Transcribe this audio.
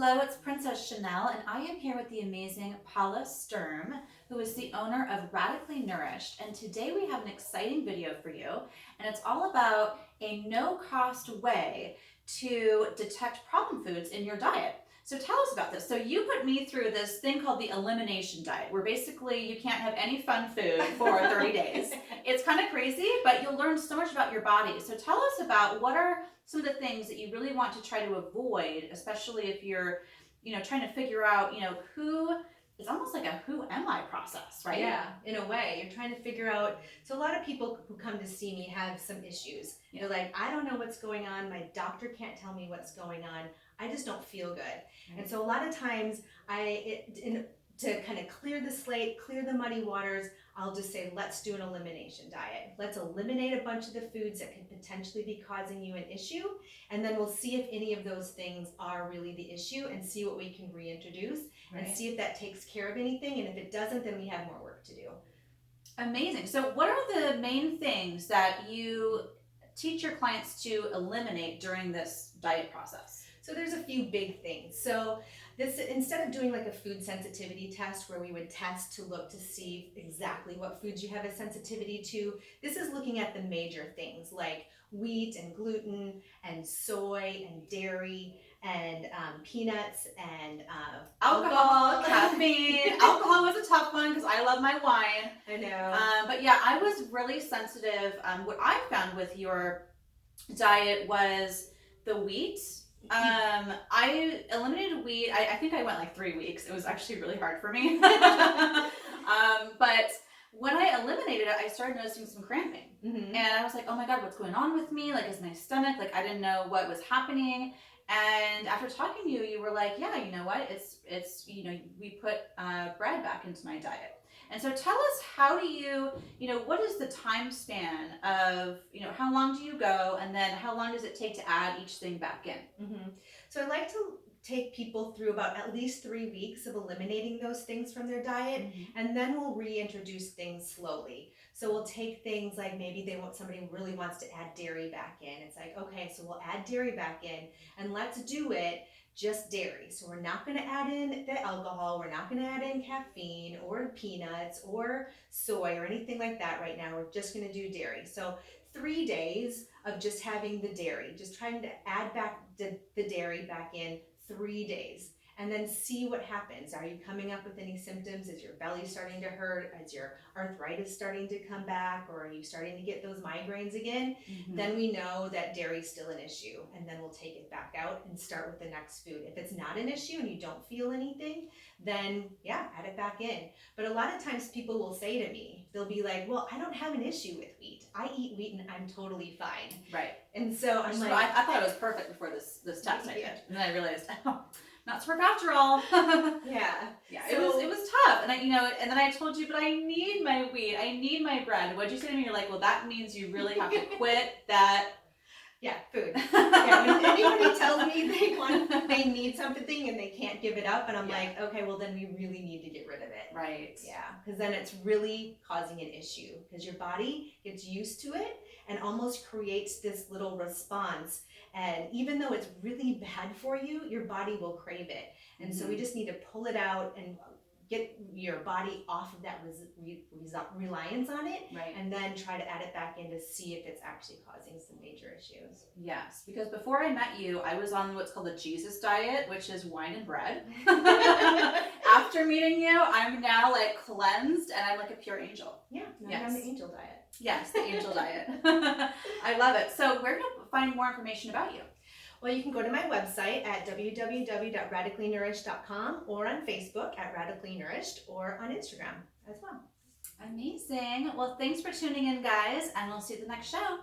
Hello, it's Princess Chanel, and I am here with the amazing Paula Sturm, who is the owner of Radically Nourished. And today we have an exciting video for you, and it's all about a no-cost way to detect problem foods in your diet. So tell us about this. So you put me through this thing called the Elimination diet, where basically you can't have any fun food for 30 days. It's kind of crazy, but you'll learn so much about your body. So tell us about what are some of the things that you really want to try to avoid, especially if you're, trying to figure out, who, it's almost like a who am I process, right? Yeah, in a way. You're trying to figure out. So a lot of people who come to see me have some issues. Yeah. They're like, I don't know what's going on. My doctor can't tell me what's going on. I just don't feel good. Right. And so a lot of times to kind of clear the slate, clear the muddy waters, I'll just say, let's do an elimination diet. Let's eliminate a bunch of the foods that could potentially be causing you an issue. And then we'll see if any of those things are really the issue and see what we can reintroduce and see if that takes care of anything. And if it doesn't, then we have more work to do. Amazing. So what are the main things that you teach your clients to eliminate during this diet process? So there's a few big things. So this, instead of doing like a food sensitivity test where we would test to look to see exactly what foods you have a sensitivity to, this is looking at the major things like wheat and gluten and soy and dairy and peanuts and alcohol, caffeine. Alcohol was a tough one because I love my wine. I know. But yeah, I was really sensitive. What I found with your diet was the wheat. I eliminated wheat. I think I went like 3 weeks. It was actually really hard for me. But when I eliminated it, I started noticing some cramping. Mm-hmm. And I was like, oh my God, what's going on with me? Like, is my stomach, like, I didn't know what was happening. And after talking to you, you were like, yeah, you know what? It's we put bread back into my diet. And so tell us, how do you, what is the time span of, how long do you go? And then how long does it take to add each thing back in? Mm-hmm. So I like to take people through about at least 3 weeks of eliminating those things from their diet. Mm-hmm. And then we'll reintroduce things slowly. So we'll take things like maybe somebody really wants to add dairy back in. It's like, okay, so we'll add dairy back in and let's do it just dairy. So we're not going to add in the alcohol. We're not going to add in caffeine or peanuts or soy or anything like that right now. We're just going to do dairy. So 3 days of just having the dairy, just trying to add back the dairy back in 3 days. And then see what happens. Are you coming up with any symptoms? Is your belly starting to hurt? Is your arthritis starting to come back? Or are you starting to get those migraines again? Mm-hmm. Then we know that dairy's still an issue. And then we'll take it back out and start with the next food. If it's not an issue and you don't feel anything, then yeah, add it back in. But a lot of times people will say to me, they'll be like, well, I don't have an issue with wheat. I eat wheat and I'm totally fine. Right. And so I'm like, I thought it was perfect before this test I did. And then I realized, oh, not so after all. Yeah. So, it was tough. And and then I told you, but I need my wheat. I need my bread. What'd you say to me? You're like, well, that means you really have to quit that. Yeah, food. Yeah, when anybody tells me they need something and they can't give it up, and I'm like, okay, well then we really need to get rid of it. Right. Yeah, because then it's really causing an issue because your body gets used to it and almost creates this little response. And even though it's really bad for you, your body will crave it. And so we just need to pull it out and get your body off of that reliance on it, right, and then try to add it back in to see if it's actually causing some major issues. Yes, because before I met you, I was on what's called the Jesus diet, which is wine and bread. After meeting you, I'm now like cleansed and I'm like a pure angel. Yeah, now yes. I'm the angel diet. Yes, the angel diet. I love it. So where can I find more information about you? Well, you can go to my website at www.radicallynourished.com or on Facebook at Radically Nourished or on Instagram as well. Amazing. Well, thanks for tuning in, guys, and we'll see you at the next show.